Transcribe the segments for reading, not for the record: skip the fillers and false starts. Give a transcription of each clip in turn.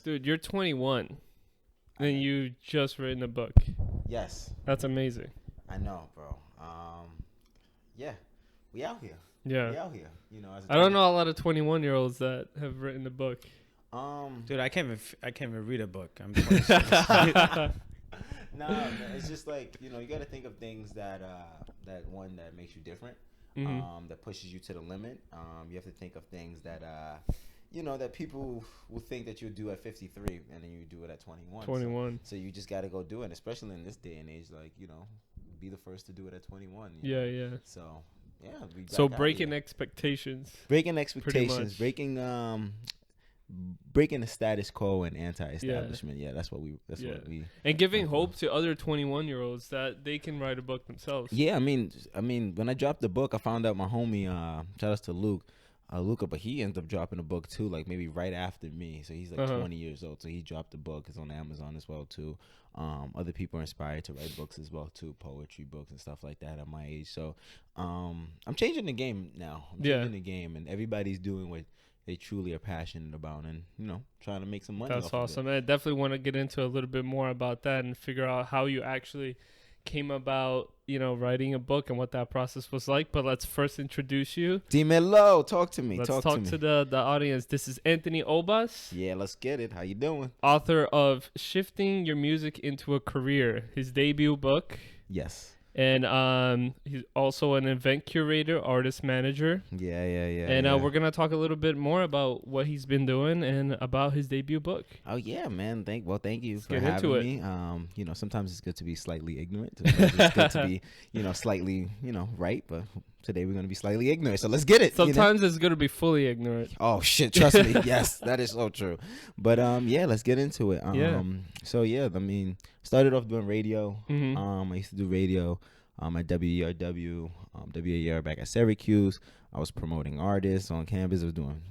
Dude, you're 21 and you just written a book. Yes. That's amazing. I know, bro. Yeah, we out here. Yeah. We out here. You know, as I don't know a lot of 21-year-olds that have written a book. Dude, I can't even read a book. I'm 26. No, man, it's just like, you know, you got to think of things that that makes you different, that pushes you to the limit. You have to think of things that you know, that people will think that you'll do at 53 and then you do it at 21. 21. So you just got to go do it, especially in this day and age. Like, you know, be the first to do it at 21. Yeah, yeah. So, yeah. So breaking expectations. Breaking expectations. Breaking the status quo and anti-establishment. Yeah, that's what we. And giving hope to other 21-year-olds that they can write a book themselves. Yeah, I mean, when I dropped the book, I found out my homie, shout out to Luca, but he ended up dropping a book too, like maybe right after me. So he's like 20 years old. So he dropped the book. It's on Amazon as well too. Other people are inspired to write books as well too, poetry books and stuff like that at my age. So I'm changing the game now. I'm changing the game, and everybody's doing what they truly are passionate about, and you know, trying to make some money. That's awesome. I definitely want to get into a little bit more about that and figure out how you actually came about, you know, writing a book and what that process was like. But let's first introduce you. Dimelo, talk to me. Let's talk to the audience. This is Anthony Obas. Yeah, let's get it. How you doing? Author of Shifting Your Music into a Career, his debut book. Yes. And he's also an event curator, artist manager. Yeah. And we're gonna talk a little bit more about what he's been doing and about his debut book. Oh yeah, man. Thank you for get having into me. You know, sometimes it's good to be slightly ignorant. Sometimes it's good to be, you know, slightly, you know, right. But today we're gonna be slightly ignorant. So let's get it. Sometimes it's good to be fully ignorant. Oh shit, trust me. Yes, that is so true. But yeah, let's get into it. So yeah, I mean, started off doing radio. I used to do radio at WERW, WAER back at Syracuse. I was promoting artists on campus. I was doing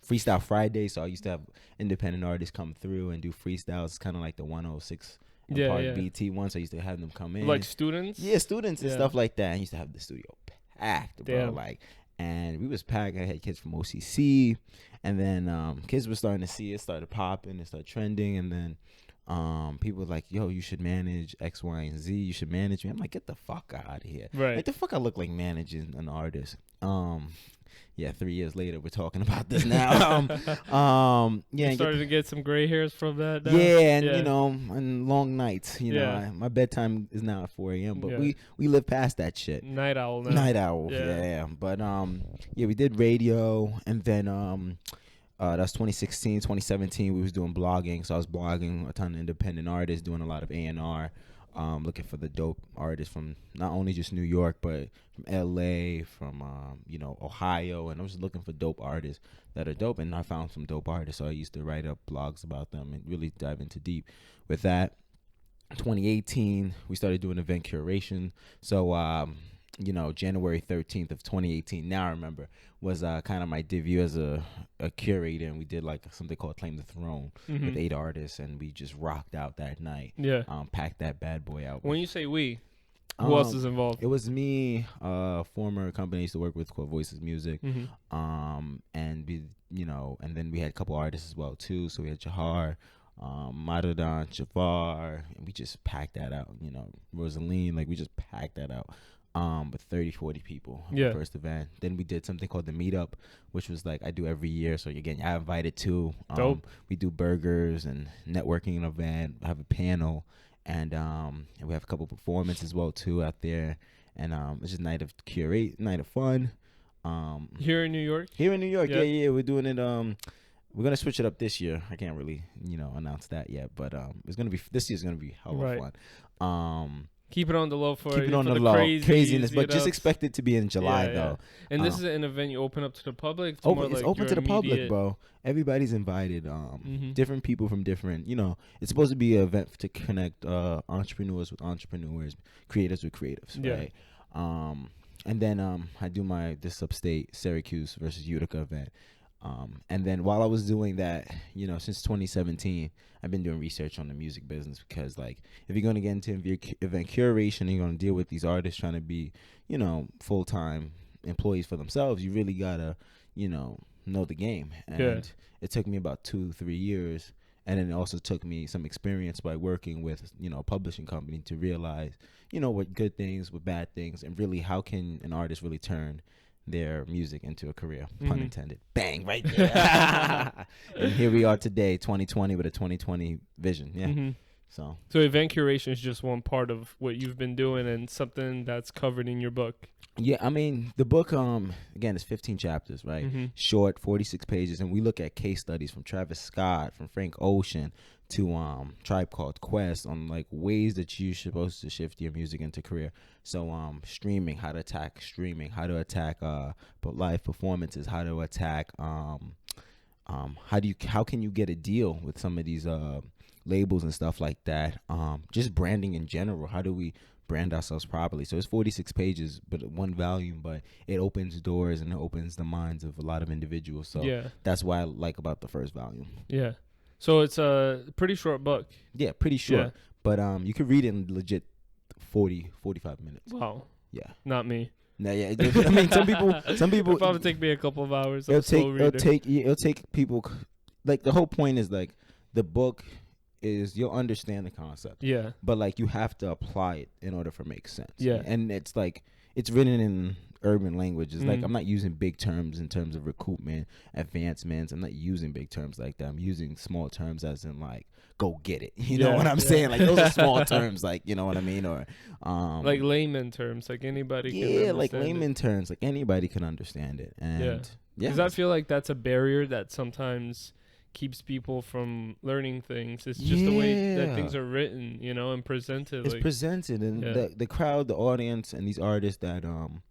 Freestyle Friday, so I used to have independent artists come through and do freestyles. It's kind of like the 106 BT one, so I used to have them come in. Like students? Yeah, students and stuff like that. I used to have the studio packed, bro. Damn. Like, and we was packed. I had kids from OCC, and then kids were starting to see it, started popping, it started trending, and then people were like, yo, you should manage X, Y, and Z. You should manage me. I'm like, get the fuck out of here. Right. Like, the fuck I look like managing an artist. Yeah, 3 years later, we're talking about this now. Yeah. You started to get some gray hairs from that now? Yeah, and, you know, and long nights. You know, my bedtime is now at 4 a.m., but we live past that shit. Night owl now. Night owl, yeah. But, yeah, we did radio, and then that's 2016, 2017, we was doing blogging. So I was blogging a ton of independent artists, doing a lot of A&R, looking for the dope artists from not only just New York, but from LA, from, you know, Ohio. And I was just looking for dope artists that are dope. And I found some dope artists. So I used to write up blogs about them and really dive into deep with that. 2018, we started doing event curation. So, you know, January 13th of 2018, now I remember, was kind of my debut as a curator, and we did like something called Claim the Throne with 8 artists, and we just rocked out that night. Yeah. Packed that bad boy out. When you say we, who else is involved? It was me, former company I used to work with called Voices Music, and we, you know, and then we had a couple artists as well too. So we had Jahar, Madadan, Jafar, and we just packed that out. You know, Rosaline, like we just packed that out. With 30, 40 people on the first event. Then we did something called the Meetup, which was like I do every year. So again, I invited too. Dope. We do burgers and networking event. I have a panel, and we have a couple performances as well too out there. And it's just night of fun. Here in New York? Here in New York, yeah. We're doing it. We're gonna switch it up this year. I can't really, you know, announce that yet, but this year's gonna be hella fun. Keep it on the low for Keep it on the low. Craziness, but just expect it to be in July though. And this is an event you open up to the public. It's open to the public, bro. Everybody's invited. Different people from different. You know, it's supposed to be an event to connect entrepreneurs with entrepreneurs, creators with creatives, right? And then I do this upstate Syracuse versus Utica event. And then while I was doing that, you know, since 2017, I've been doing research on the music business, because like if you're going to get into event curation and you're going to deal with these artists trying to be, you know, full-time employees for themselves, you really got to, you know the game. And it took me about 2-3 years And then it also took me some experience by working with, a publishing company to realize, what good things, what bad things, and really how can an artist really turn their music into a career, pun intended. Bang, right there. And here we are today, 2020, with a 2020 vision. Yeah. So event curation is just one part of what you've been doing and something that's covered in your book. Yeah, I mean, the book, again, it's 15 chapters, right? Short, 46 pages. And we look at case studies from Travis Scott, from Frank Ocean, to Tribe Called Quest on, like, ways that you're supposed to shift your music into career. So streaming, how to attack streaming, how to attack live performances, how to attack, how can you get a deal with some of these labels and stuff like that. Just branding in general. How do we brand ourselves properly? So it's 46 pages, but one volume, but it opens doors and it opens the minds of a lot of individuals. So that's why I like about the first volume. Yeah. So it's a pretty short book. Yeah, pretty short. But you can read it in legit 45 minutes. Wow. Yeah. Not me. No, yeah. I mean, some people. It'll probably take me a couple of hours. It'll take people. Like, the whole point is, like, the book is you'll understand the concept. Yeah. But, like, you have to apply it in order for it to make sense. Yeah. And it's like it's written in urban language. It's like I'm not using big terms in terms of recoupment, advancements. I'm not using big terms like that. I'm using small terms as in, like, go get it. You know what I'm saying? Like, those are small terms, like, you know what I mean? Or like layman terms, like anybody can understand like layman terms, like anybody can understand it. And because I feel like that's a barrier that sometimes keeps people from learning things. It's just the way that things are written, and presented. It's presented, and the crowd, the audience, and these artists that I'm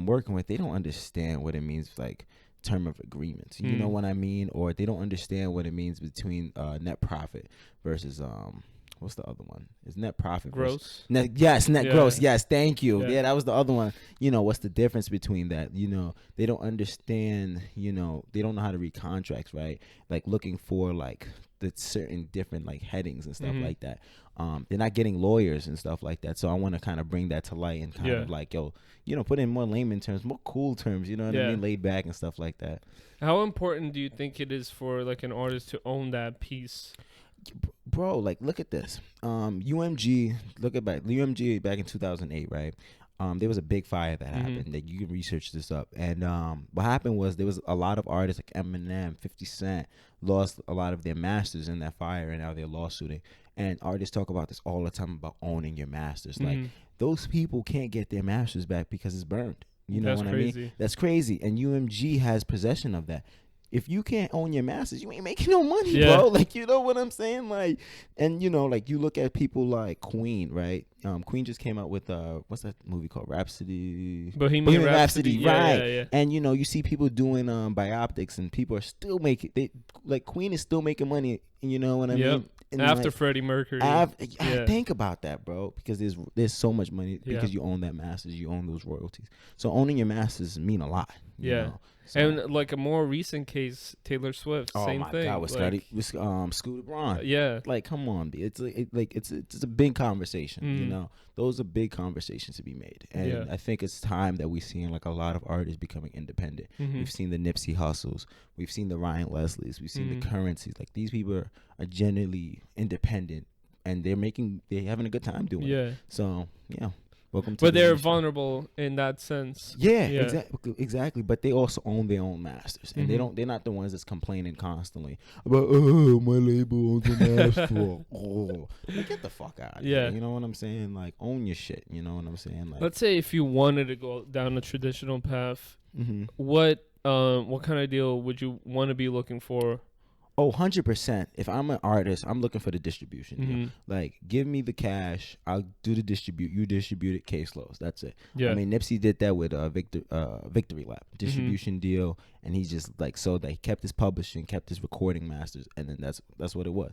working with, they don't understand what it means, like, term of agreements. You know what I mean? Or they don't understand what it means between net profit versus what's the other one? Is net profit gross? Net gross. Yes, thank you. Yeah, that was the other one. What's the difference between that? They don't understand. They don't know how to read contracts, right? Like, looking for, like, the certain different, like, headings and stuff like that. They're not getting lawyers and stuff like that. So I want to kind of bring that to light and kind of like, put in more layman terms, more cool terms, you know what I mean? Laid back and stuff like that. How important do you think it is for, like, an artist to own that piece? Bro, like, look at this. UMG back in 2008, right? There was a big fire that happened. That you can research this up. And what happened was there was a lot of artists like Eminem, 50 Cent lost a lot of their masters in that fire, and now they're lawsuiting. And artists talk about this all the time about owning your masters. Like, those people can't get their masters back because it's burned. You know what I mean? That's crazy. And UMG has possession of that. If you can't own your masters, you ain't making no money, bro. Like, you know what I'm saying? Like, and like, you look at people like Queen, right? Queen just came out with what's that movie called? Bohemian Rhapsody, right? Yeah. And you see people doing biopics, and people are still making Queen is still making money. You know what I mean? And after, like, Freddie Mercury. Think about that, bro, because there's so much money because you own that masters, you own those royalties. So owning your masters mean a lot. You know? So, and, like, a more recent case, Taylor Swift, same thing. Oh my God, with Scooter Braun. Yeah. Like, come on, it's a big conversation. Those are big conversations to be made, and I think it's time that we're seeing, like, a lot of artists becoming independent. We've seen the Nipsey Hussles, we've seen the Ryan Leslies, we've seen the Currencies. Like, these people are genuinely independent, and they're having a good time doing it. So welcome to. But they're vulnerable in that sense. Exactly. But they also own their own masters, and they're not the ones that's complaining constantly about, oh, my label owns a master. Like, get the fuck out of here. You know what I'm saying? Like, own your shit. You know what I'm saying? Like, let's say if you wanted to go down a traditional path, what kind of deal would you want to be looking for? Oh, 100%. If I'm an artist, I'm looking for the distribution deal. Like, give me the cash. I'll do the distribute. You distribute it, case closed. That's it. I mean, Nipsey did that with Victory Lap. Distribution deal. And he just, like, so that he kept his publishing, kept his recording masters. And then that's what it was.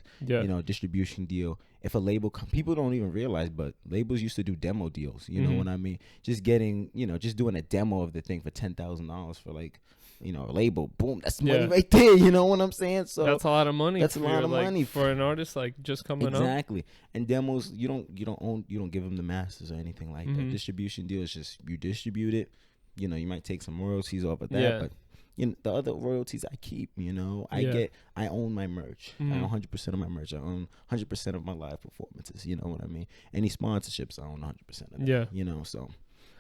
Distribution deal. If a label, people don't even realize, but labels used to do demo deals. You know what I mean? Just getting, just doing a demo of the thing for $10,000 for, like, a label, boom, that's money right there. You know what I'm saying? So that's a lot of money. That's a lot of money for an artist, like, just coming up. Exactly. And demos, you don't give them the masters or anything like that. Distribution deal is just you distribute it. You might take some royalties off of that, but the other royalties I keep. I own my merch. I own 100% of my merch. I own 100% of my live performances. You know what I mean? Any sponsorships, I own 100% of that. Yeah. So.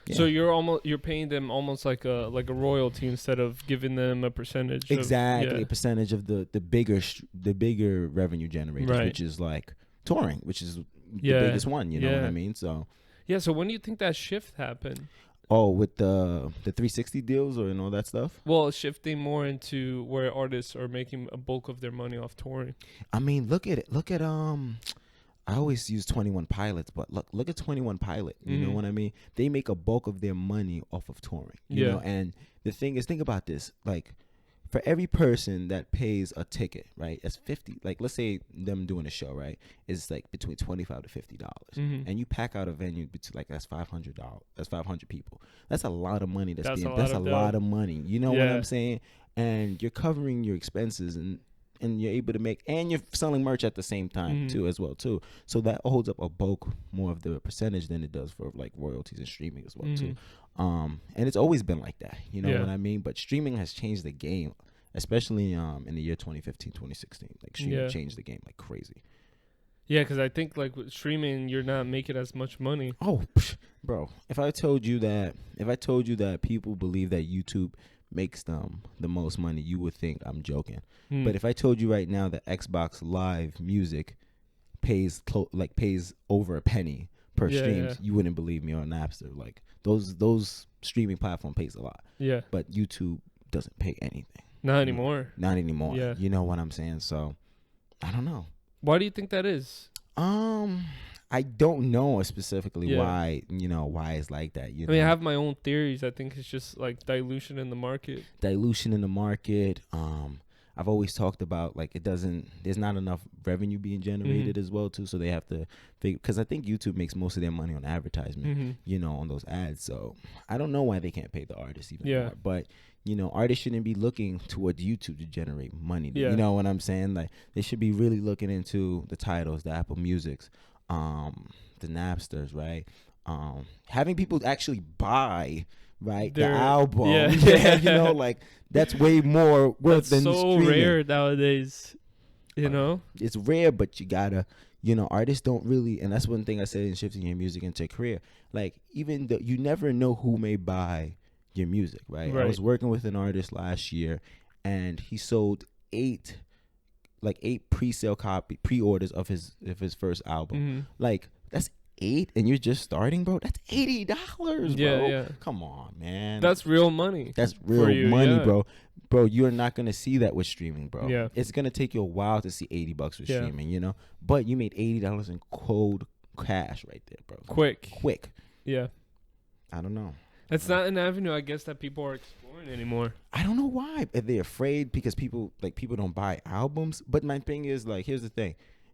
Yeah. So you're paying them almost like a royalty instead of giving them a percentage. Exactly, a percentage of the bigger revenue generators, Right. which is like touring, which is the biggest one. You know what I mean? So. Yeah. So when do you think that shift happened? Oh, with the 360 deals and all that stuff? Well, shifting more into where artists are making a bulk of their money off touring. I mean, look at it. Look at I always use 21 Pilots, but look at 21 Pilot. You know what I mean? They make a bulk of their money off of touring. You know, and the thing is, think about this. Like, for every person that pays a ticket, right? That's 50. Like, let's say them doing a show, right? It's like between $25 to $50, and you pack out a venue like that's $500. That's 500 people. That's a lot of money. That's a lot of money. You know what I'm saying? And you're covering your expenses and you're able to make, and you're selling merch at the same time too, as well too. So that holds up a bulk more of the percentage than it does for like royalties and streaming as well too. And it's always been like that, you know what I mean? But streaming has changed the game, especially in the year 2015, 2016. Like streaming changed the game like crazy. Yeah, because I think like with streaming, you're not making as much money. Oh, bro! If I told you that people believe that YouTube makes them the most money, you would think I'm joking. But if I told you right now that Xbox Live Music pays over a penny per streams, you wouldn't believe me. On Napster, like those streaming platform pays a lot. Yeah. But YouTube doesn't pay anything. Not anymore. Not anymore. Yeah. You know what I'm saying? So I don't know. Why do you think that is? I don't know specifically why it's like that. I mean, I have my own theories. I think it's just like dilution in the market. I've always talked about like there's not enough revenue being generated as well too. So they have to figure, because I think YouTube makes most of their money on advertisement, on those ads. So I don't know why they can't pay the artists even more. But artists shouldn't be looking towards YouTube to generate money. Yeah. You know what I'm saying? Like they should be really looking into the titles, the Apple Musics, the Napsters, right? Having people actually buy the album. Yeah. Like that's way more worth than so streaming. Rare nowadays. It's rare, but you gotta. Artists don't really, and that's one thing I said in shifting your music into a career. Like even though you never know who may buy your music, right? I was working with an artist last year, and he sold 8 pre-orders of his first album. Like that's 8, and you're just starting, bro. That's $80, bro. Yeah. Come on, man. That's real money. That's real money, bro. Bro, you're not gonna see that with streaming, bro. Yeah. It's gonna take you a while to see $80 with streaming, But you made $80 in cold cash right there, bro. Quick. Yeah. I don't know. It's not an avenue, I guess, that people are exploring anymore. I don't know why. Are they afraid because people don't buy albums? But my thing is, like, here's the thing: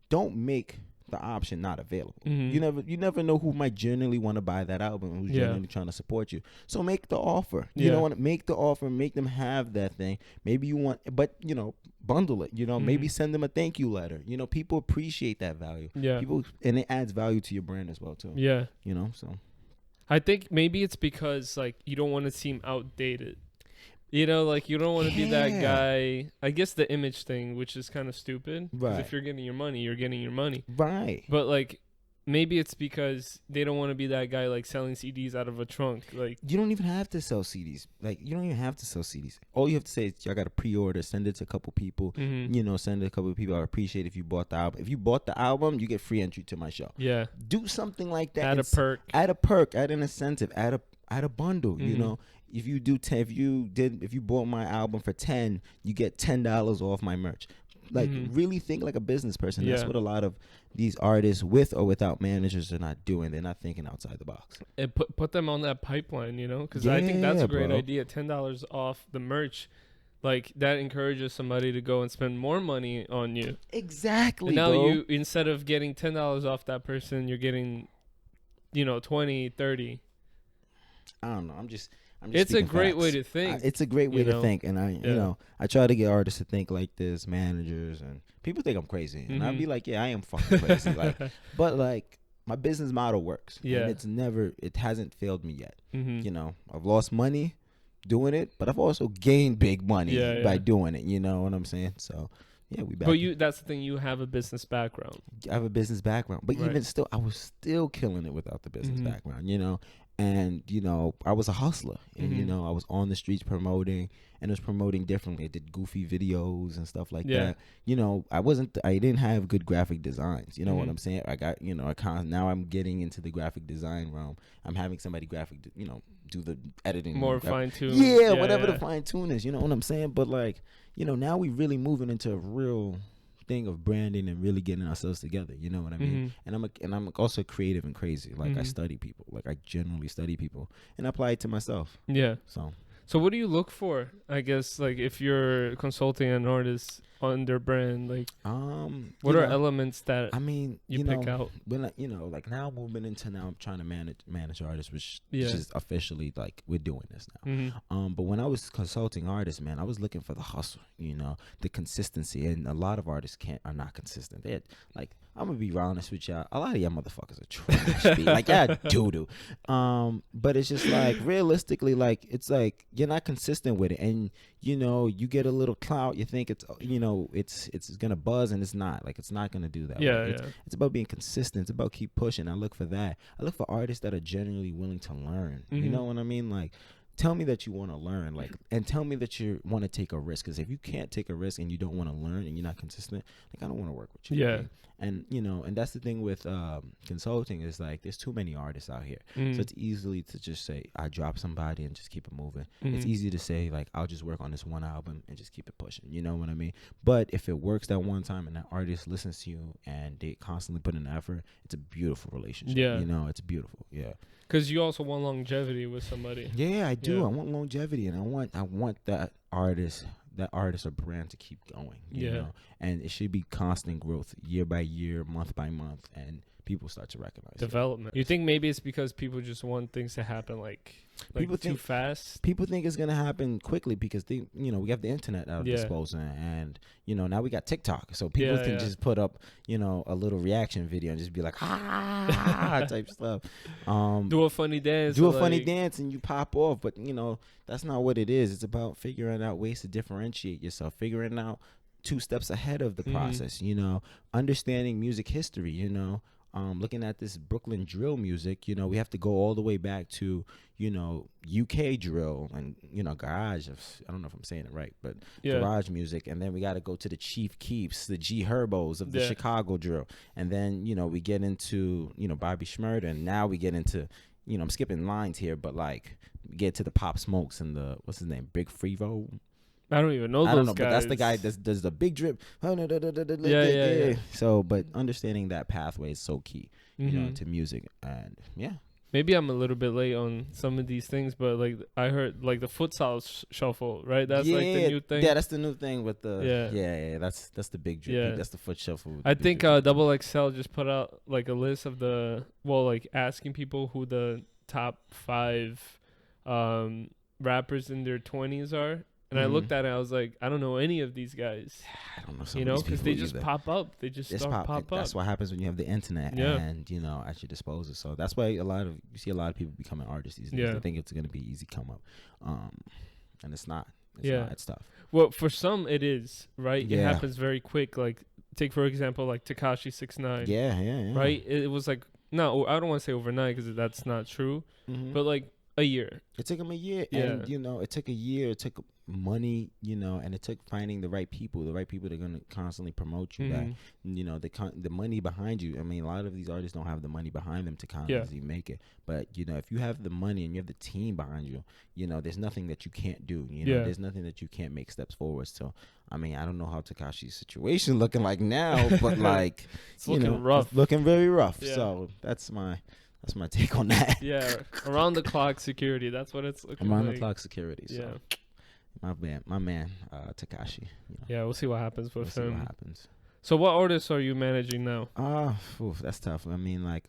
don't make the option not available. You never know who might genuinely want to buy that album, who's genuinely trying to support you. So make the offer. You know what? Make the offer. Make them have that thing. Maybe you want, but bundle it. Maybe send them a thank you letter. People appreciate that value. Yeah. And it adds value to your brand as well too. Yeah. So. I think maybe it's because like you don't want to seem outdated. Like you don't want to be that guy. I guess the image thing, which is kind of stupid. Right. If you're getting your money, you're getting your money. Right. But like maybe it's because they don't want to be that guy like selling CDs out of a trunk. Like you don't even have to sell CDs. All you have to say is I got a pre-order. Send it to a couple people. Send it to a couple of people. I appreciate if you bought the album. If you bought the album, you get free entry to my show. Yeah. Do something like that. Add a perk. Add an incentive. Add a bundle. If you bought my album for $10, you get $10 off my merch. Like really think like a business person. That's what a lot of these artists with or without managers are not doing. They're not thinking outside the box. And put them on that pipeline, because I think that's a great idea. $10 off the merch, like that encourages somebody to go and spend more money on you. Exactly. And now you, instead of getting $10 off that person, you're getting, 20, 30. I don't know. It's a great way to think. It's a great way to think, and I try to get artists to think like this, managers, and people think I'm crazy, and I'd be like, yeah, I am fucking crazy, but like my business model works, and it hasn't failed me yet. I've lost money, doing it, but I've also gained big money by Yeah. doing it. You know what I'm saying? So yeah, we back. But that's the thing. You have a business background. I have a business background, but Right. even still, I was still killing it without the business Mhm. background, you know. And you know, I was a hustler, and you Mhm. know, I was on the streets promoting, and I was promoting differently. I did goofy videos and stuff like Yeah. that. You know, I didn't have good graphic designs. You know what Mhm. I'm saying? I got, you know, now I'm getting into the graphic design realm. I'm having somebody you know, do the editing, More fine tuned. yeah, whatever the fine tune is. You know what I'm saying? But like, you know, now we really moving into a real thing of branding and really getting ourselves together. You know what I mean? Mhm. And I'm also creative and crazy. Like I Mhm. study people. Like I generally study people and apply it to myself. Yeah. So what do you look for? I guess like if you're consulting an artist on their brand, like what are elements that I mean, you pick out? when you know, like now moving into now I'm trying to manage artists, which Yeah. is officially like we're doing this now. Mhm. But when I was consulting artists, man, I was looking for the hustle, you know, the consistency, and a lot of artists are not consistent. They're like, I'm gonna be honest with y'all, a lot of y'all motherfuckers are trash. Like y'all doo-doo. But it's just like realistically, like it's like you're not consistent with it, and you know, you get a little clout, you think it's, you know, it's gonna buzz, and it's not. Like it's not gonna do that. Yeah, Like, yeah. it's about being consistent. It's about keep pushing. I look for that. I look for artists that are genuinely willing to learn. You Mhm. know what I mean? Like, tell me that you want to learn, like, and tell me that you want to take a risk. Because if you can't take a risk and you don't want to learn and you're not consistent, like, I don't want to work with you. Yeah. Right? And you know, and that's the thing with consulting is like there's too many artists out here, Mhm. so it's easily to just say I drop somebody and just keep it moving. It's Mhm. easy to say like I'll just work on this one album and just keep it pushing. You know what I mean? But if it works that one time and that artist listens to you and they constantly put in effort, it's a beautiful relationship. Yeah. You know, it's beautiful. Yeah. Because you also want longevity with somebody. Yeah, I do. Yeah. I want longevity, and I want that artist or brand to keep going. You Yeah. know, and it should be constant growth, year by year, month by month, and people start to recognize it. Development. You think maybe it's because people just want things to happen like People too think- fast? People think it's gonna happen quickly because they, you know, we have the internet at our Yeah. disposal, and you know now we got TikTok, so people Yeah, can yeah. just put up, you know, a little reaction video and just be like ah type stuff. Do a funny dance. Do or, a funny like- dance and you pop off, but you know that's not what it is. It's about figuring out ways to differentiate yourself, figuring out 2 steps ahead of the Mhm. process, you know, understanding music history, you know, looking at this Brooklyn drill music, you know, we have to go all the way back to, you know, UK drill and, you know, garage. I don't know if I'm saying it right, but Yeah. garage music. And then we got to go to the Chief Keefs, the G Herbos of the Yeah. Chicago drill. And then, you know, we get into, you know, Bobby Shmurda. And now we get into, you know, I'm skipping lines here, but like we get to the Pop Smokes and the, what's his name? Big Frevo. I don't even know I those don't know, guys. but that's the guy that does the big drip. Yeah. So, but understanding that pathway is so key, you know, Mhm. to music. And yeah, Maybe I'm a little bit late on some of these things, but like I heard like the futsal shuffle, right? That's like the new thing. Yeah, that's the new thing with the Yeah. yeah. That's the big drip. Yeah. That's the foot shuffle. with I the big think drip. Double XL just put out like a list of like asking people who the top 5 rappers in their 20s are. And I looked at it, I was like, I don't know any of these guys, I don't know some you of know, these because people they just either. pop up. They just It's start pop up. That's what happens when you have the internet Yeah. and, you know, at your disposal. So that's why you see a lot of people becoming artists these days. Yeah. They think it's going to be easy come up. And it's not. It's Yeah. not. It's tough. Well, for some it is, right? It Yeah. happens very quick. Like take for example like Tekashi 6ix9ine, Yeah. right? It was like no, I don't want to say overnight because that's not true, Mhm. but like a year. It took him a year, Yeah. and you know, it took a year. It took money, you know, and it took finding the right people that are gonna constantly promote you. That Mhm. you know, the money behind you. I mean, a lot of these artists don't have the money behind them to constantly make it. But you know, if you have the money and you have the team behind you, you know, there's nothing that you can't do. You know, Yeah. there's nothing that you can't make steps forward. So, I mean, I don't know how Tekashi's situation looking like now, but like, It's you looking know, rough. it's looking very rough. Yeah. So that's my take on that. Yeah, around the clock security. That's what it's looking Around like. the clock security. So. Yeah, My man, Tekashi. You know, yeah. We'll see what happens we'll with see what him. happens. So, what artists are you managing now? That's tough. I mean, like,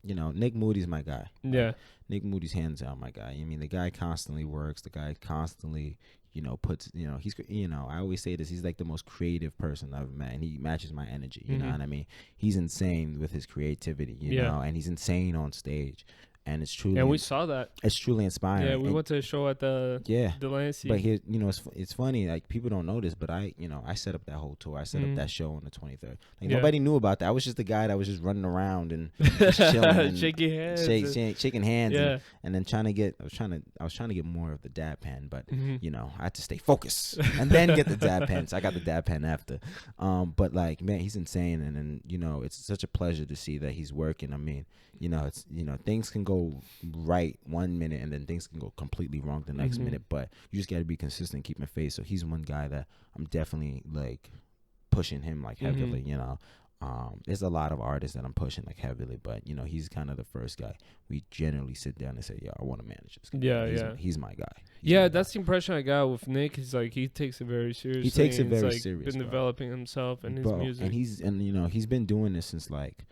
you know, Nick Moody's my guy. Yeah, Nick Moody's hands down my guy. I mean, the guy constantly works. The guy constantly, you know, puts, you know, he's, you know, I always say this. He's like the most creative person I've met, and he matches my energy. You know Mhm. what I mean? He's insane with his creativity. You Yeah. know, and he's insane on stage. and it's truly. And we saw that. It's truly inspiring. Yeah, we went to a show at the Delancey. But here, you know, it's funny. Like people don't know this, but I set up that whole tour. I set up that show on the 23rd. Like nobody knew about that. I was just the guy that was just running around and just chilling, and shaking hands, shaking hands, and then trying to get. I was trying to get more of the dab pen, but you know, I had to stay focused and then get the dab pen. So I got the dab pen after. But like, man, he's insane, and then you know, it's such a pleasure to see that he's working. I mean, you know, it's things can go right 1 minute and then things can go completely wrong the next minute, but you just got to be consistent, keeping faith. So he's one guy that I'm definitely like pushing him like heavily. You know, there's a lot of artists that I'm pushing like heavily, but you know, he's kind of the first guy we generally sit down and say, I want to manage this guy. He's my guy. That's the impression I got with Nick. He's like, he takes it very seriously. He takes it very serious. Been developing himself and his music, and you know, he's been doing this since like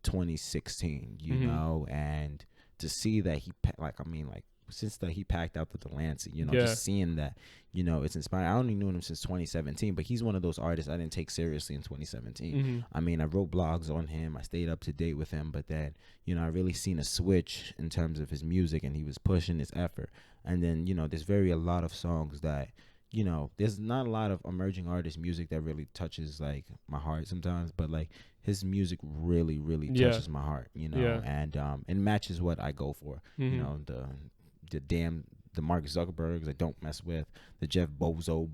2016, you know, and to see that since that he packed out the Delancey, you know, just seeing that, you know, it's inspiring. I only knew him since 2017, but he's one of those artists I didn't take seriously in 2017. I mean, I wrote blogs on him, I stayed up to date with him, but then, you know, I really seen a switch in terms of his music, and he was pushing his effort. And then, you know, there's a lot of songs that, you know, there's not a lot of emerging artist music that really touches like my heart sometimes, but like his music really, really touches my heart, you know, and it matches what I go for. You know, the Mark Zuckerbergs I don't mess with, the Jeff Bozo,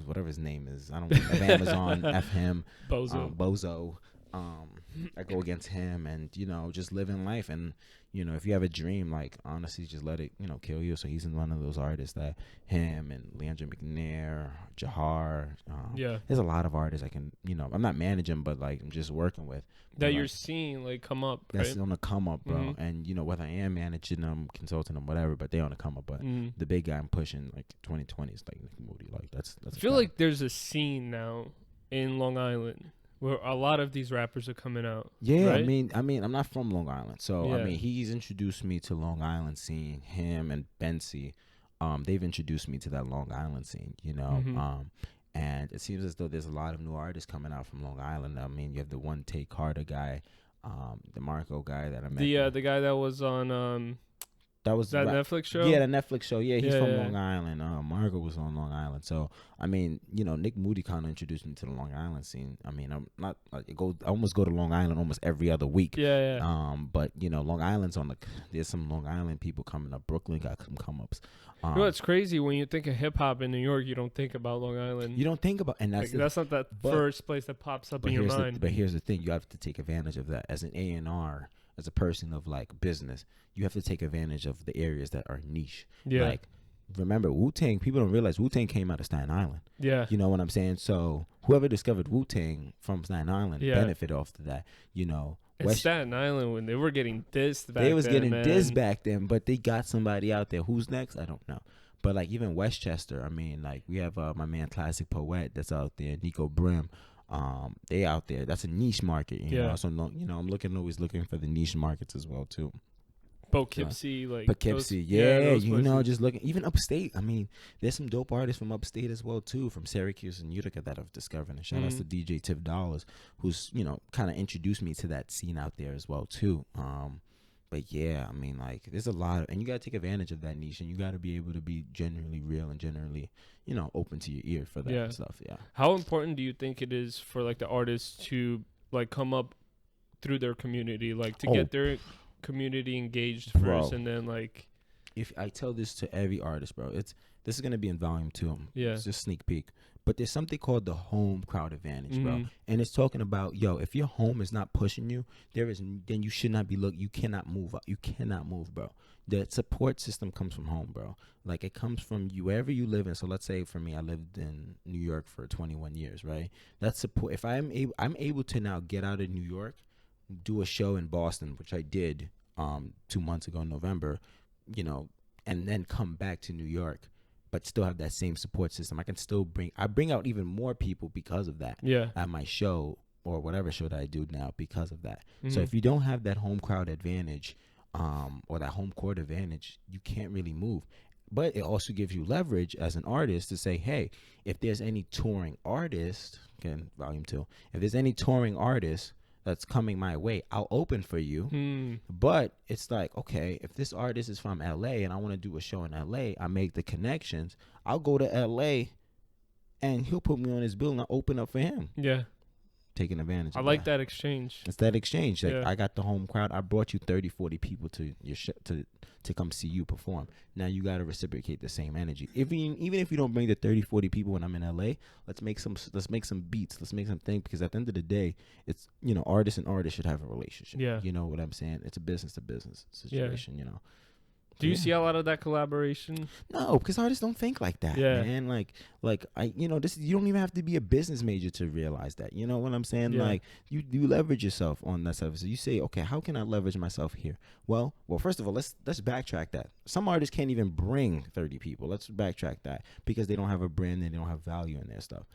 whatever his name is. I don't have Amazon, F him, Bozo. I go against him, and you know, just living life. And you know, if you have a dream, like honestly, just let it, you know, kill you. So he's one of those artists that him and Leandro McNair, Jahar. There's a lot of artists I can, you know, I'm not managing, but like I'm just working with that you're seeing like come up. That's on the come up, bro. And you know, whether I am managing them, consulting them, whatever, but they on the come up. But the big guy I'm pushing, like 2020, is like Nick Moody. Like that's. I feel like there's a scene now in Long Island where a lot of these rappers are coming out. Yeah, right? I mean, I'm not from Long Island, so I mean, he's introduced me to Long Island scene. Him and Bency, they've introduced me to that Long Island scene. You know, and it seems as though there's a lot of new artists coming out from Long Island. I mean, you have the one Tay Carter guy, the Marco guy that I met. The guy that was on that was that Netflix show. Yeah, the Netfllix show. Yeah, he's from Long Island. Marco was on Long Island. So I mean, you know, Nick Moody kind of introduced me to the Long Island scene. I mean, I'm not like I almost go to Long Island almost every other week. But you know, Long Island's there's some Long Island people coming up. Brooklyn got some come ups. You know, it's crazy when you think of hip hop in New York, you don't think about Long Island. You don't think about, and that's not that first place that pops up in your mind. But here's the thing: you have to take advantage of that as an A&R, as a person of like business. You have to take advantage of the areas that are niche. Like, remember Wu-Tang? People don't realize Wu-Tang came out of Staten Island. You know what I'm saying? So whoever discovered Wu-Tang from Staten Island benefited off of that. You know. Staten Island, when they were getting dissed back then. They was getting dissed back then, but they got somebody out there. Who's next? I don't know. But like even Westchester, I mean, like we have my man Classic Poet that's out there, Nico Brim. They out there. That's a niche market, you know. So you know, I'm always looking for the niche markets as well too. Poughkeepsie, Poughkeepsie, you know, just looking even upstate. I mean, there's some dope artists from upstate as well too, from Syracuse and Utica that I've discovered. And shout outs to DJ Tiff Dollars, who's, you know, kind of introduced me to that scene out there as well too. But yeah, I mean, like there's a lot and you gotta take advantage of that niche, and you gotta be able to be generally real and generally, you know, open to your ear for that stuff. How important do you think it is for like the artists to like come up through their community, like to get their community engaged first, and then like, if I tell this to every artist, bro, this is gonna be in volume 2. It's just sneak peek. But there's something called the home crowd advantage, bro, and it's talking about, if your home is not pushing you, then you should not be you cannot move up. You cannot move, bro. The support system comes from home, bro. Like it comes from you wherever you live in. So let's say for me, I lived in New York for 21 years, right? That support. If I'm able to now get out of New York, do a show in Boston, which I did 2 months ago in November, you know, and then come back to New York, but still have that same support system. I can still bring out even more people because of that at my show or whatever show that I do now because of that. So if you don't have that home crowd advantage or that home court advantage, you can't really move. But it also gives you leverage as an artist to say, hey, if there's any touring artist, again, volume 2, if there's any touring artist that's coming my way, I'll open for you. But it's like, okay, if this artist is from LA and I want to do a show in LA, I make the connections. I'll go to LA and he'll put me on his bill and I'll open up for him. Yeah. Taking advantage I of like that exchange. It's that exchange. Like, Yeah. I got the home crowd. I brought you 30, 40 people to your to come see you perform. Now you got to reciprocate the same energy. Even if you don't bring the 30, 40 people when I'm in LA, let's make some beats. Let's make some things, because at the end of the day, it's, artist and artist should have a relationship. Yeah. You know what I'm saying? It's a business to business situation, Do you see a lot of that collaboration? No, because artists don't think like that, Yeah. man. Like you don't even have to be a business major to realize that. You know what I'm saying? Yeah. Like, you leverage yourself on that stuff. So you say, okay, how can I leverage myself here? Well, first of all, let's backtrack that. Some artists can't even bring 30 people. Let's backtrack that, because they don't have a brand and they don't have value in their stuff.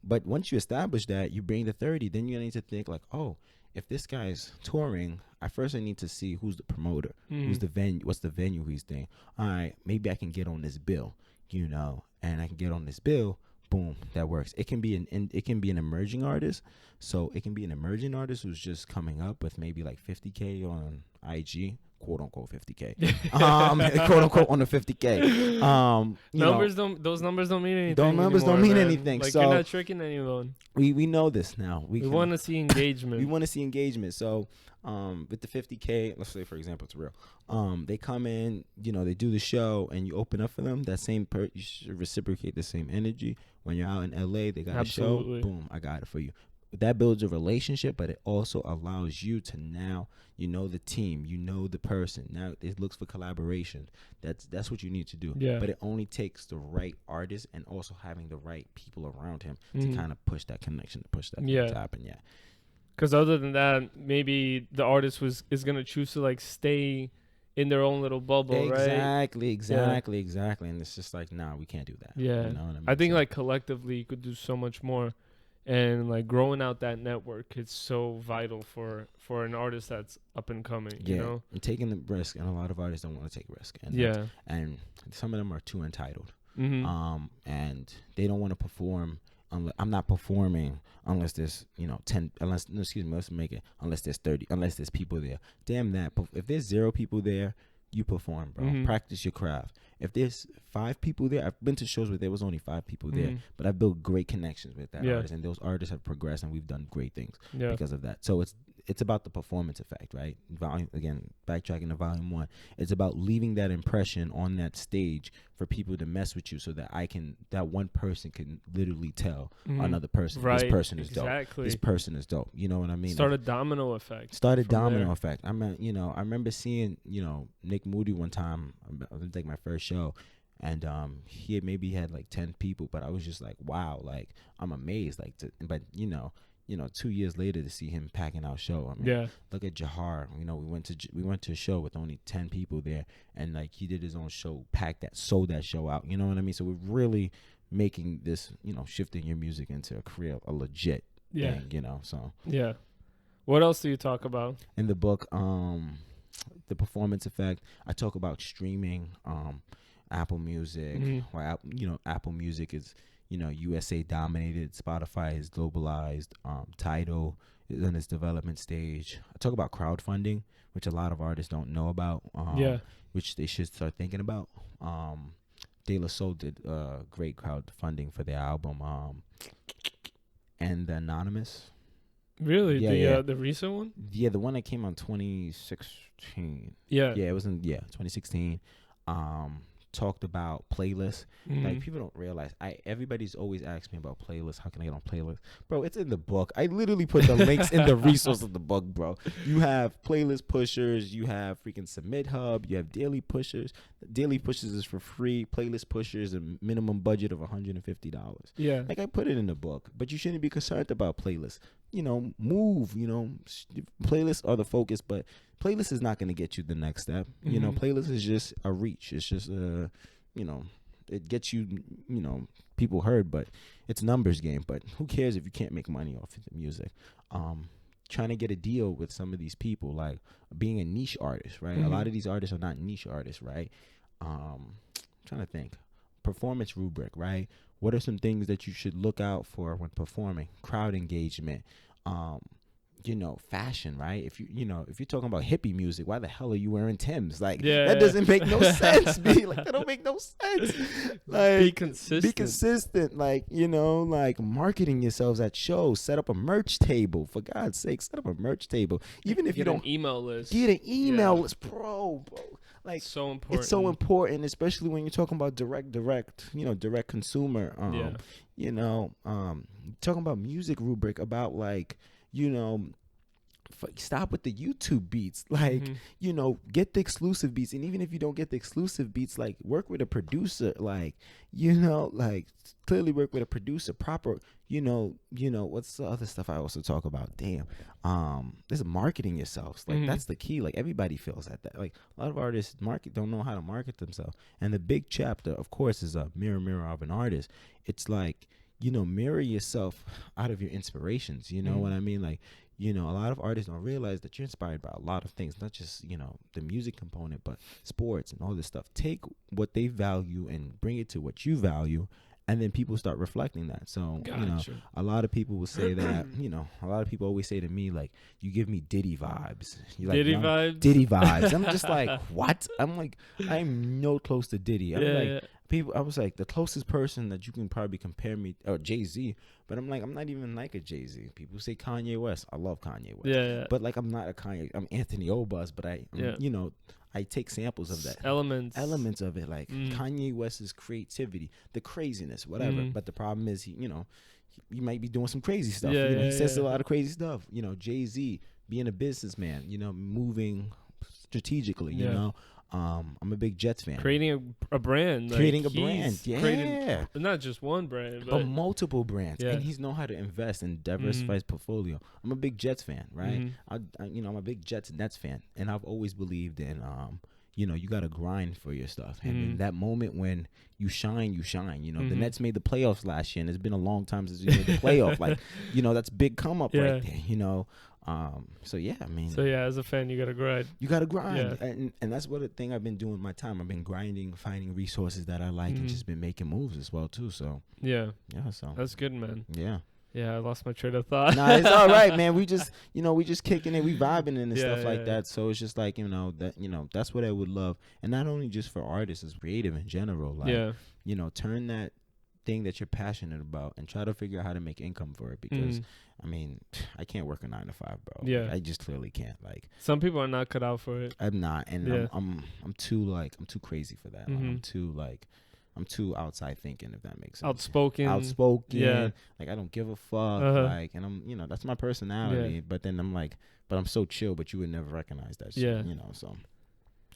But once you establish that, you bring the 30, then you need to think like, oh, if this guy's touring, I need to see who's the promoter, who's the venue, what's the venue he's doing. All right, maybe I can get on this bill, and I can get on this bill. Boom, that works. It can be an emerging artist. So it can be an emerging artist who's just coming up with maybe like 50K on IG, quote unquote 50K, quote unquote on the 50K. Those numbers don't mean anything. Those numbers anymore, don't mean man. anything. Like, so you're not tricking anyone. We know this now. We want to see engagement. We want to see engagement. So with the 50K, let's say for example, it's real. They come in, they do the show, and you open up for them. That same you should reciprocate the same energy. When you're out in LA, they got Absolutely. a show. Boom, I got it for you. That builds a relationship, but it also allows you to now, the team, the person. Now it looks for collaboration. That's what you need to do. Yeah. But it only takes the right artist and also having the right people around him to kind of push that connection, to push that thing to happen. Yeah. Because other than that, maybe the artist is gonna choose to like stay in their own little bubble, right? Exactly. And it's just like, nah, we can't do that. Yeah. You know what I mean? I think like collectively you could do so much more. And like growing out that network, it's so vital for an artist that's up and coming. Yeah, You know, and taking the risk, and a lot of artists don't want to take risk. And and some of them are too entitled. And they don't want to perform. I'm not performing unless there's 10. Unless let's make it unless there's 30. Unless there's people there. Damn that. If there's 0 people there, you perform, bro. Practice your craft. If there's 5 people there, I've been to shows where there was only 5 people there, but I built great connections with that artist, and those artists have progressed, and we've done great things because of that. So it's about the performance effect, right? Volume, again, backtracking to volume 1. It's about leaving that impression on that stage for people to mess with you, so that that one person can literally tell another person, this person is dope. This person is dope. You know what I mean? Start a domino effect. Effect. I remember seeing, Nick Moody one time. It was like my first show, and he had like 10 people, but I was just like, wow, like I'm amazed, but 2 years later to see him packing out show. I mean, look at Jahar. We went to a show with only 10 people there, and like he did his own show, sold that show out. You know what I mean? So we're really making this, shifting your music into a career, a legit thing. So What else do you talk about in the book? The performance effect. I talk about streaming, Apple Music. Why Apple Music is USA dominated. Spotify is globalized. Tidal is in its development stage. I talk about crowdfunding, which a lot of artists don't know about. Which they should start thinking about. De La Soul did great crowdfunding for their album, and the Anonymous. Really? The recent one? Yeah, the one that came out in 2016. Yeah. Yeah, it was in 2016. Talked about playlists. Like, people don't realize, everybody's always asked me about playlists. How can I get on playlists? Bro, it's in the book. I literally put the links in the resource of the book, bro. You have playlist pushers, you have freaking Submit Hub, you have daily pushers. Daily pushers is for free. Playlist pushers a minimum budget of $150. Yeah. Like, I put it in the book, but you shouldn't be concerned about playlists. Move, playlists are the focus, but playlist is not going to get you the next step. Playlist is just a reach. It's just it gets you, people heard, but it's numbers game. But who cares if you can't make money off of the music? Trying to get a deal with some of these people, like being a niche artist, right? A lot of these artists are not niche artists, right? Trying to think. Performance rubric, right? What are some things that you should look out for when performing? Crowd engagement, fashion, right? If if you're talking about hippie music, why the hell are you wearing Timbs? Like, Yeah, that doesn't make no sense. Like, that don't make no sense. Like, be consistent. Be consistent. Like, like marketing yourselves at shows. Set up a merch table. For God's sake, set up a merch table. Even if you don't an email list. Get an email list, bro. Like, so important. It's so important, especially when you're talking about direct, consumer. Talking about music rubric, about like, stop with the YouTube beats. Like, get the exclusive beats. And even if you don't get the exclusive beats, like, work with a producer. Like, like, clearly work with a producer. Proper, what's the other stuff I also talk about? Damn. This is marketing yourselves. Like, that's the key. Like, everybody feels that. Like, a lot of artists don't know how to market themselves. And the big chapter, of course, is a mirror of an artist. It's like, mirror yourself out of your inspirations. You know what I mean? Like, a lot of artists don't realize that you're inspired by a lot of things, not just, the music component, but sports and all this stuff. Take what they value and bring it to what you value, and then people start reflecting that. So, a lot of people will say that, a lot of people always say to me, like, you give me Diddy vibes. Diddy vibes? Diddy vibes. I'm just like, what? I'm like, I'm no close to Diddy. I'm people, I was like, the closest person that you can probably compare me, or Jay-Z, but I'm like, I'm not even like a Jay-Z. People say Kanye West. I love Kanye West. Yeah. But like, I'm not a Kanye. I'm Anthony Obas, but I take samples of that. Elements of it. Like Kanye West's creativity, the craziness, whatever. But the problem is, he might be doing some crazy stuff. He says a lot of crazy stuff. Jay-Z, being a businessman, moving strategically, I'm a big Jets fan. Creating a brand. Creating a brand. Yeah. Not just one brand, but multiple brands. Yeah. And he's know how to invest and diversify his portfolio. I'm a big Jets fan, right? I'm a big Jets and Nets fan. And I've always believed in, you got to grind for your stuff. And in that moment when you shine, you shine. The Nets made the playoffs last year, and it's been a long time since you made the playoff. Like, that's big come up right there, So yeah, I mean. So yeah, as a fan, you gotta grind. You gotta grind, and that's what the thing I've been doing with my time. I've been grinding, finding resources that I like, and just been making moves as well too. So yeah. So that's good, man. Yeah, I lost my train of thought. Nah, it's all right, man. We just, we just kicking it, we vibing and stuff like that. So it's just like, that's what I would love, and not only just for artists, as creative in general. Like, turn that thing that you're passionate about and try to figure out how to make income for it, because I mean, I can't work a 9 to 5, bro. Yeah, like, I just clearly can't. Like, some people are not cut out for it. I'm not, and I'm too crazy for that. Like, I'm too outside thinking, if that makes sense. Outspoken. Yeah. Like, I don't give a fuck. Like, and I'm, that's my personality. Yeah. But then I'm like, but I'm so chill, but you would never recognize that shit. So.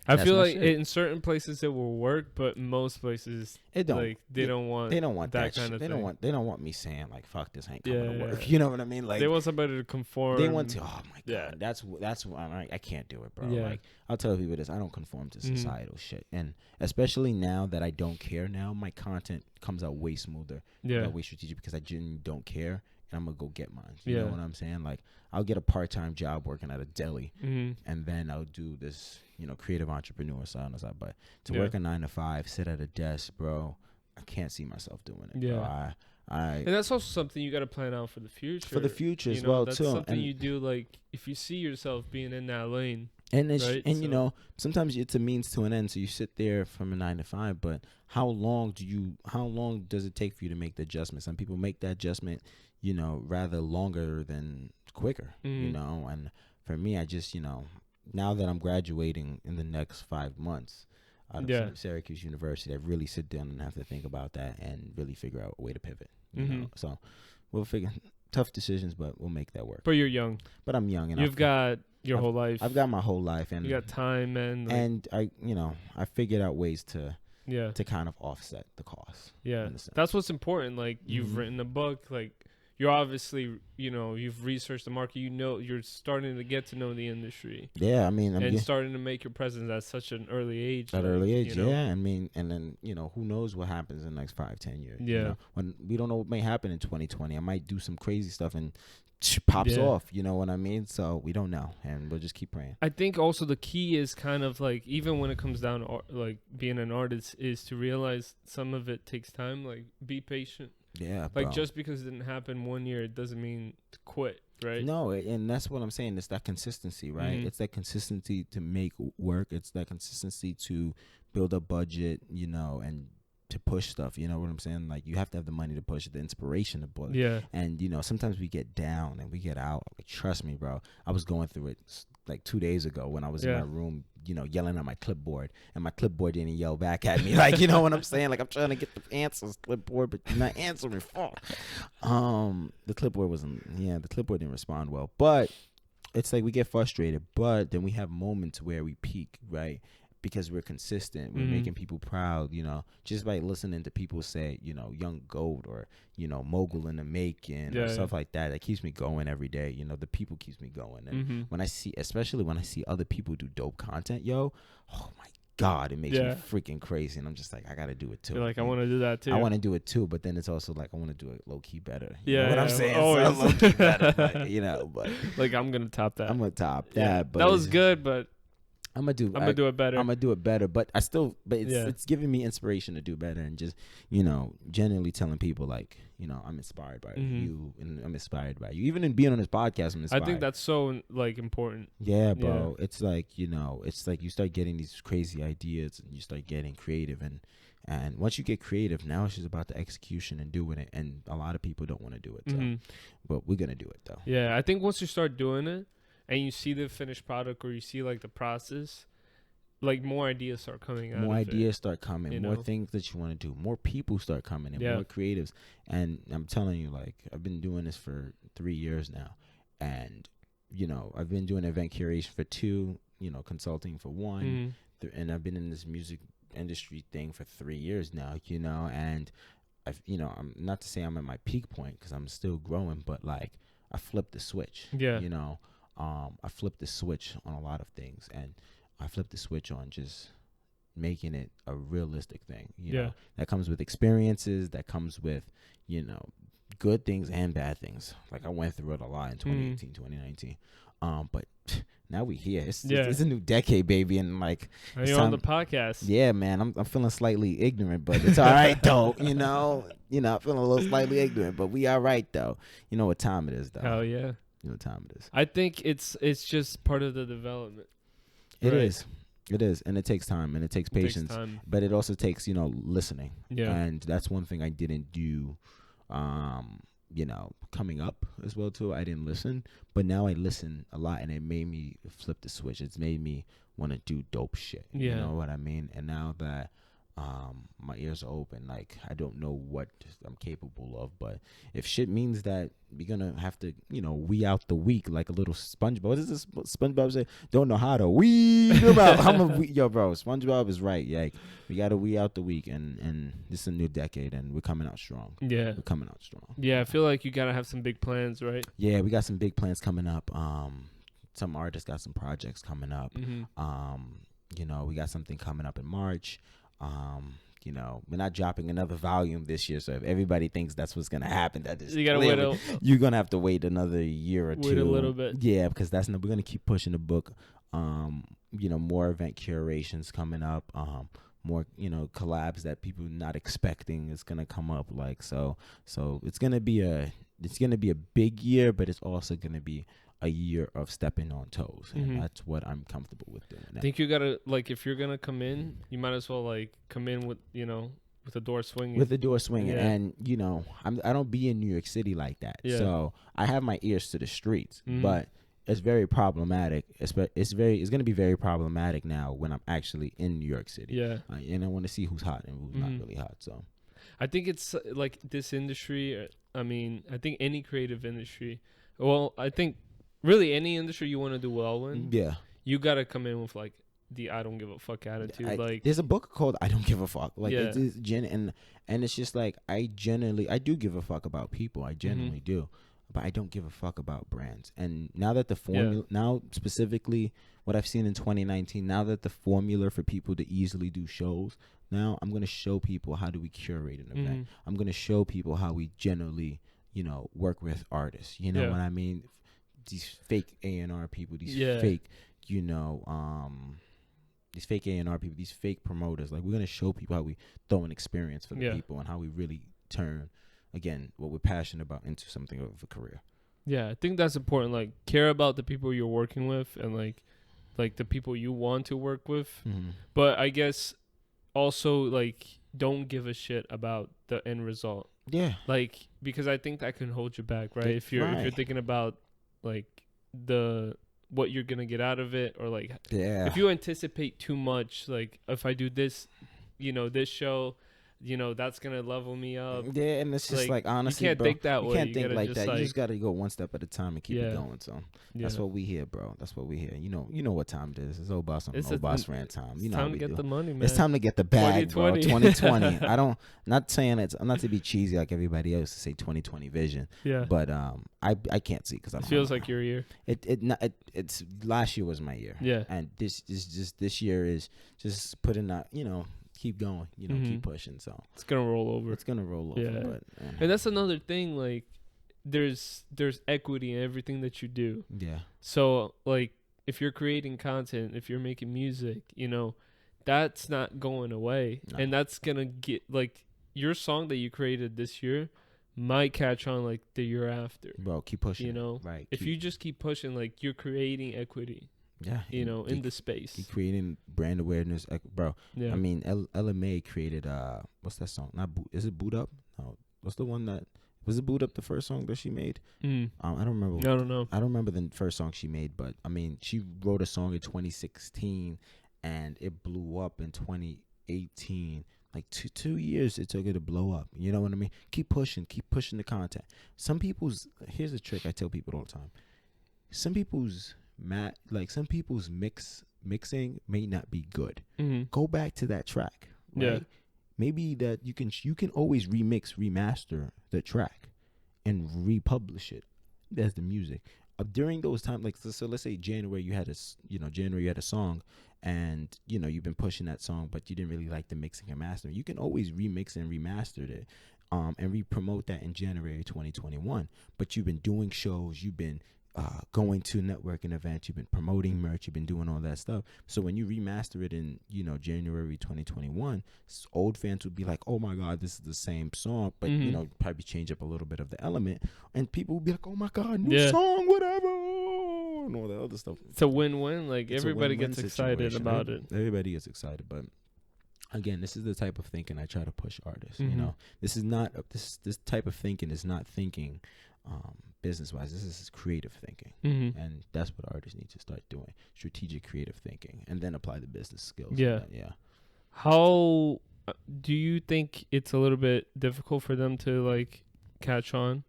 I feel like in certain places it will work, but most places it don't. Like, they don't want that kind of thing. They don't want me saying like, fuck, this ain't coming to work. You know what I mean? Like, they want somebody to conform. They want to. Oh my god, that's what I'm like. I can't do it, bro. Yeah. Like, I'll tell people this: I don't conform to societal shit, and especially now that I don't care. Now my content comes out way smoother, way strategic, because I genuinely don't care. And I'm gonna go get mine. You know what I'm saying? Like, I'll get a part-time job working at a deli, and then I'll do this, creative entrepreneur side on the side. But to work a 9 to 5, sit at a desk, bro, I can't see myself doing it. Yeah. Bro. And that's also something you got to plan out for the future. For the future as well, that's too. Something and you do, like, if you see yourself being in that lane. And it's, right? And sometimes it's a means to an end. So you sit there from a 9 to 5, but how long does it take for you to make the adjustment? Some people make that adjustment, rather longer than quicker, and for me, I just, now that I'm graduating in the next 5 months out of Syracuse University, I really sit down and have to think about that and really figure out a way to pivot, you know? So we'll figure tough decisions, but we'll make that work. But you're young. But I'm young. And You've got your whole life. I've got my whole life. And you got time and I figured out ways to kind of offset the cost. Yeah. That's what's important. Like, you've written a book, like, you're obviously, you've researched the market. You're starting to get to know the industry. Yeah, I mean, and starting to make your presence at such an early age. At early age, yeah. I mean, and then who knows what happens in the next 5-10 years? Yeah, when we don't know what may happen in 2020. I might do some crazy stuff and pops off. You know what I mean? So we don't know, and we'll just keep praying. I think also the key is kind of like, even when it comes down to like being an artist, is to realize some of it takes time. Like, be patient. Yeah, like, just because it didn't happen one year, it doesn't mean to quit. right? No, and that's what I'm saying. It's that consistency, right? Mhm. It's that consistency to make work. It's that consistency to build a budget, and to push stuff. You know what I'm saying? Like, you have to have the money to push it, the inspiration to push. Yeah. And sometimes we get down and we get out. Like, trust me, bro. I was going through it like 2 days ago when I was in my room, yelling at my clipboard, and my clipboard didn't yell back at me. Like, you know what I'm saying? Like, I'm trying to get the answers, clipboard, but you're not answering. Fuck. The clipboard the clipboard didn't respond well. But it's like we get frustrated, but then we have moments where we peak, right? Because we're consistent, we're making people proud, just by listening to people say, young goat, or, mogul in the making, or stuff like that. That keeps me going every day. The people keeps me going. And especially when I see other people do dope content, oh my God, it makes me freaking crazy. And I'm just like, I got to do it too. You're like, I want to do that too. I want to do it too, but then it's also like, I want to do it low key better. You Yeah, know what I'm saying? always. So low key better, but like, I'm going to top that. I'm going to top that. But that was good, but I'm gonna do it better. I'm gonna do it better, but it's giving me inspiration to do better, and just genuinely telling people, like, I'm inspired by you, and I'm inspired by you. Even in being on this podcast, I'm inspired. I think that's so like important. Yeah, bro. Yeah. It's like it's like you start getting these crazy ideas, and you start getting creative, and once you get creative, now it's just about the execution and doing it. And a lot of people don't want to do it, so but we're gonna do it though. Yeah, I think once you start doing it, and you see the finished product, or you see like the process, like more ideas start coming out. More ideas start coming, more things that you want to do, more people start coming in, more creatives. And I'm telling you, like, I've been doing this for 3 years now, and I've been doing event curation for 2, consulting for 1, and I've been in this music industry thing for 3 years now, and I'm not to say I'm at my peak point, because I'm still growing, but like, I flipped the switch. I flipped the switch on a lot of things, and I flipped the switch on just making it a realistic thing. You know, that comes with experiences, that comes with, good things and bad things. Like, I went through it a lot in 2018, 2019. But now we here. It's a new decade, baby, and like, you're on the podcast. Yeah, man, I'm feeling slightly ignorant, but it's all right though. I'm feeling a little slightly ignorant, but we all right though. You know what time it is though. Hell yeah. You know what time it is. I think it's just part of the development. It is, and it takes time, and it takes patience, but it also takes listening. Yeah, and that's one thing I didn't do. Coming up as well too, I didn't listen, but now I listen a lot, and it made me flip the switch. It's made me want to do dope shit. You know what I mean? And now that my ears are open, like, I don't know what I'm capable of, but if shit means that we're gonna have to wee out the week, like a little SpongeBob. What is this? SpongeBob say, don't know how to wee about. Yo, bro, SpongeBob is right. Like, we gotta wee out the week, and this is a new decade, and we're coming out strong. We're coming out strong. I feel like you gotta have some big plans, right? Yeah, we got some big plans coming up. Some artists got some projects coming up. We got something coming up in March. We're not dropping another volume this year, so if everybody thinks that's what's gonna happen, that is you're gonna have to wait another year or two. Wait a little bit. Yeah, because we're gonna keep pushing the book. More event curations coming up. More collabs that people not expecting is gonna come up. Like, so it's gonna be a big year, but it's also gonna be a year of stepping on toes, and that's what I'm comfortable with doing now. I think you gotta, like, if you're gonna come in, you might as well like come in with with the door swinging. With the door swinging, and I don't be in New York City like that, so I have my ears to the streets, but it's very problematic. It's gonna be very problematic now when I'm actually in New York City. And I want to see who's hot and who's not really hot. So I think it's like this industry. I mean, I think any creative industry. Well, I think. Really, any industry you want to do well in, you gotta come in with like the I don't give a fuck attitude. There's a book called I Don't Give a Fuck. Like, it's and it's just like, I do give a fuck about people. I genuinely do, but I don't give a fuck about brands. And now that the formula, now specifically what I've seen in 2019, now that the formula for people to easily do shows, now I'm gonna show people how do we curate an event. I'm gonna show people how we generally work with artists. You know what I mean? These fake A&R people, these fake, these fake A&R people, these fake promoters. Like, we're going to show people how we throw an experience for the people, and how we really turn, again, what we're passionate about into something of a career. Yeah, I think that's important. Like, care about the people you're working with and like the people you want to work with. Mm-hmm. But I guess also like don't give a shit about the end result. Yeah. Like, because I think that can hold you back, right? If you're thinking about like the what you're gonna get out of it, or like if you anticipate too much, like if I do this, this show, that's gonna level me up. Yeah, and it's just like honestly, you can't bro, think that you way. can't think like that. You just gotta go one step at a time and keep it going. So that's what we hear, bro. That's what we hear. You know what time it is. It's Obas on Obas rant time. You know time to get the money, man. It's time to get the bag, 2020. bro. Not saying it's not to be cheesy like everybody else to say 2020 vision. Yeah. But I can't see because it feels like your year. It's last year was my year. Yeah. And this year is just putting out, keep going, keep pushing. So it's gonna roll over. Yeah. But, and that's another thing. Like, there's equity in everything that you do. Yeah. So like, if you're creating content, if you're making music, that's not going away, and that's gonna get like your song that you created this year might catch on like the year after. Bro, keep pushing. Right. If you just keep pushing, like you're creating equity. Yeah, in the space. He creating brand awareness, bro. Yeah. I mean, LMA created what's that song? Is it Boot Up? No, what's the one that was it? Boot Up, the first song that she made. I don't remember. I don't know. I don't remember the first song she made, but I mean, she wrote a song in 2016, and it blew up in 2018. Like two years it took it to blow up. You know what I mean? Keep pushing the content. Here's a trick I tell people all the time. Some people's mixing may not be good. Go back to that track, right? Yeah. Maybe that you can always remaster the track and republish it as the music. During those times, like so let's say January you had a song, and you've been pushing that song, but you didn't really like the mixing and mastering. You can always remix and remaster it, and re-promote that in January 2021. But you've been doing shows, you've been going to networking events, you've been promoting merch, you've been doing all that stuff. So when you remaster it in January 2021, old fans would be like, oh my god, this is the same song, but probably change up a little bit of the element, and people would be like, oh my god, new song, whatever, and all that other stuff. It's a win-win. Like, everybody gets excited about it. Everybody gets excited, but again, this is the type of thinking I try to push artists. This is not this type of thinking is not thinking business-wise. This is creative thinking, and that's what artists need to start doing: strategic, creative thinking, and then apply the business skills. Yeah. How do you think it's a little bit difficult for them to like catch on?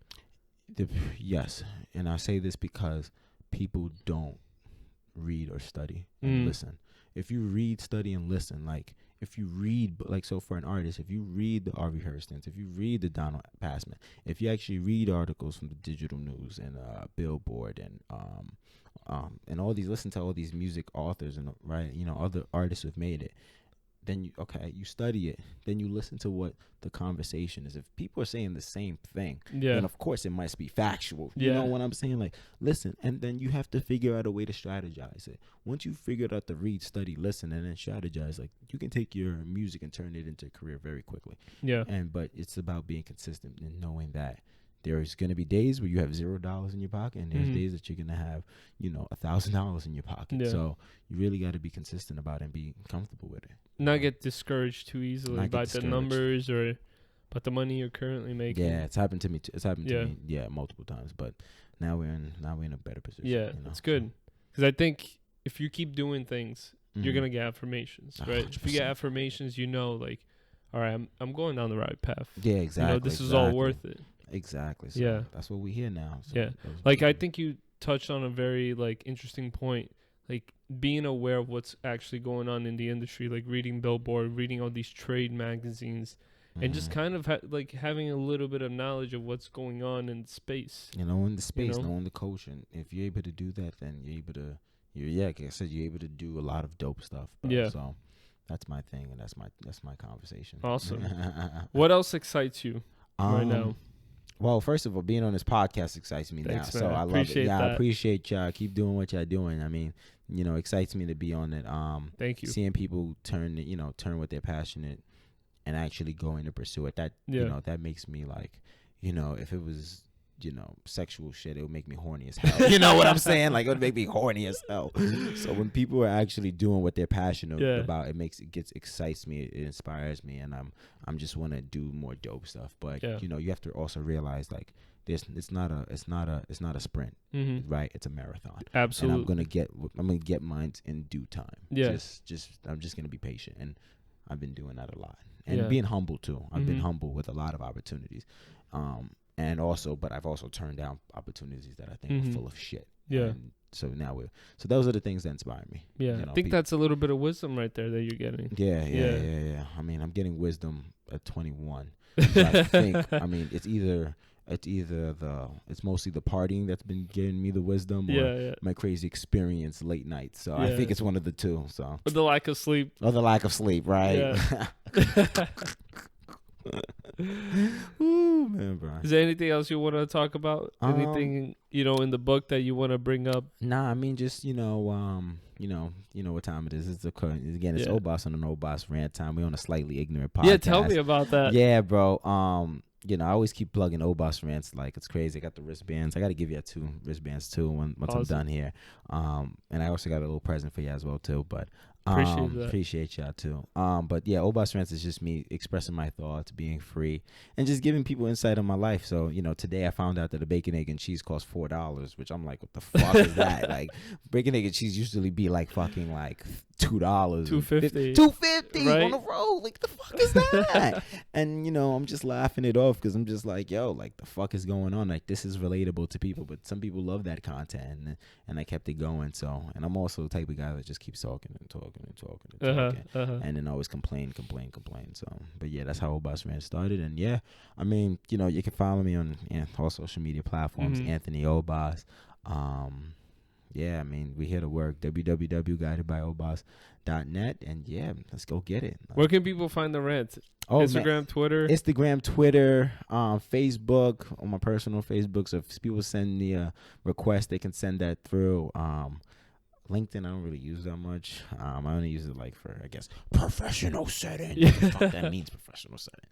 Yes, and I say this because people don't read or study and listen. If you read, study, and listen, like if you read, like, so for an artist, if you read the R.V. Hurston's, if you read the Donald Passman, if you actually read articles from the Digital News and Billboard and all these, listen to all these music authors and other artists who've made it, then you study it, then you listen to what the conversation is. If people are saying the same thing, then of course it must be factual. You know what I'm saying? Like, listen, and then you have to figure out a way to strategize it. Once you figured out the read, study, listen, and then strategize, like, you can take your music and turn it into a career very quickly. But it's about being consistent and knowing that there's going to be days where you have $0 in your pocket, and there's days that you're going to have, $1,000 in your pocket. So you really got to be consistent about it and be comfortable with it. Not get discouraged too easily by the numbers or by the money you're currently making. Yeah, it's happened to me. It's happened to me, multiple times. But now we're in a better position. Yeah, it's good, because I think if you keep doing things, you're gonna get affirmations, right? 100%. If you get affirmations, like, all right, I'm going down the right path. Yeah, exactly. This is all worth it. Exactly. So that's what we hear now. So I think you touched on a very interesting point, like being aware of what's actually going on in the industry, like reading Billboard, reading all these trade magazines, and just kind of having a little bit of knowledge of what's going on in space. In the space, knowing the culture. And if you're able to do that, then you're able to. Like I said, you're able to do a lot of dope stuff. Bro. So that's my thing, and that's my conversation. Awesome. What else excites you right now? Well, first of all, being on this podcast excites me. Thanks, now, man. so I love it. Yeah, I appreciate y'all. Keep doing what y'all doing. I mean, excites me to be on it. Thank you. Seeing people turn what they're passionate and actually going to pursue it. That that makes me like, if it was sexual shit, it would make me horny as hell. You know what I'm saying? Like, it would make me horny as hell. So when people are actually doing what they're passionate about, it excites me, it inspires me, and I'm just want to do more dope stuff. But you have to also realize, like, it's not a sprint, right? It's a marathon. Absolutely. And I'm gonna get mine in due time. I'm just gonna be patient, and I've been doing that a lot, and being humble too. I've been humble with a lot of opportunities, but I've also turned down opportunities that I think are full of shit. Yeah. And so those are the things that inspire me. Yeah, I think that's a little bit of wisdom right there that you're getting. Yeah. I mean, I'm getting wisdom at 21. So I think, it's mostly the partying that's been giving me the wisdom, or my crazy experience late night. So I think it's one of the two. So or the lack of sleep. Right? Yeah. Ooh, man, bro. Is there anything else you want to talk about? Anything in the book that you want to bring up? Nah, I mean, just you know what time it is. It's Obas on an Obas rant time. We're on a slightly ignorant podcast. Yeah, tell me about that. Yeah, bro. I always keep plugging Obas rants like it's crazy. I got the wristbands. I got to give you 2 wristbands too once awesome. I'm done here. And I also got a little present for you as well too. But appreciate y'all too. But yeah, Obas rants is just me expressing my thoughts, being free, and just giving people insight on my life. So today I found out that a bacon, egg, and cheese costs $4, which I'm like, what the fuck is that? Like, bacon, egg, and cheese usually be like fucking like $2, $2.50 right? On the road. Like, the fuck is that? And I'm just laughing it off because I'm just like, yo, like, the fuck is going on? Like, this is relatable to people, but some people love that content, and I kept it going. So, and I'm also the type of guy that just keeps talking and talking and then always complain. So, but yeah, that's how Obas Rant started. And yeah, I mean, you can follow me on all social media platforms, Anthony Obas. Yeah, I mean, we here to work. www.guidedbyobas.net, and yeah, let's go get it. Where can people find the rant? Instagram, Twitter, Facebook, on my personal Facebook. So if people send me a request, they can send that through. LinkedIn, I don't really use that much. I only use it like for, I guess, professional setting. What the fuck that means, professional setting.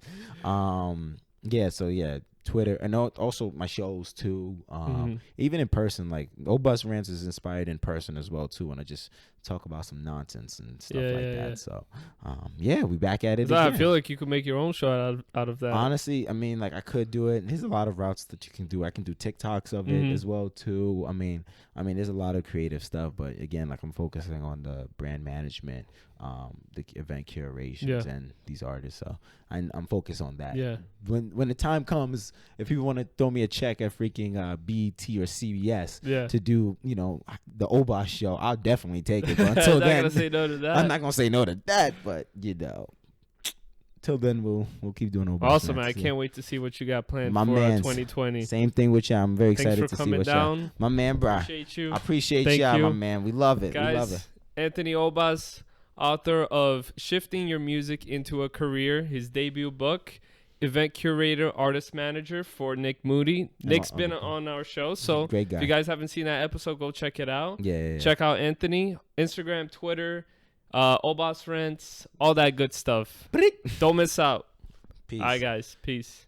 So Twitter, and also my shows too. Even in person, like Obus Rants is inspired in person as well too, and I just talk about some nonsense and stuff that. So we back at it again. I feel like you could make your own show out of that. Honestly, I mean, like, I could do it. There's a lot of routes that you can do. I can do TikToks of it as well too. I mean, there's a lot of creative stuff, but again, like, I'm focusing on the brand management, the event curations, and these artists. So I'm focused on that. Yeah. When the time comes, if people want to throw me a check at freaking BET or CBS to do, the Obas show, I'll definitely take it. But until then, say no to that. I'm not gonna say no to that. But till then, we'll keep doing Obas. Awesome, man! I can't wait to see what you got planned for 2020. Same thing with y'all. I'm very excited to see what y'all. My man, bro. Appreciate you. I appreciate y'all, my man. We love it. Guys, we love it. Anthony Obas, author of Shifting Your Music into a Career, his debut book. Event curator, artist manager for Nick Moody. Nick's been on our show, so great guy. If you guys haven't seen that episode, go check it out. Yeah. Check out Anthony, Instagram, Twitter, Obas Rants, all that good stuff. Don't miss out. Peace. All right, guys. Peace.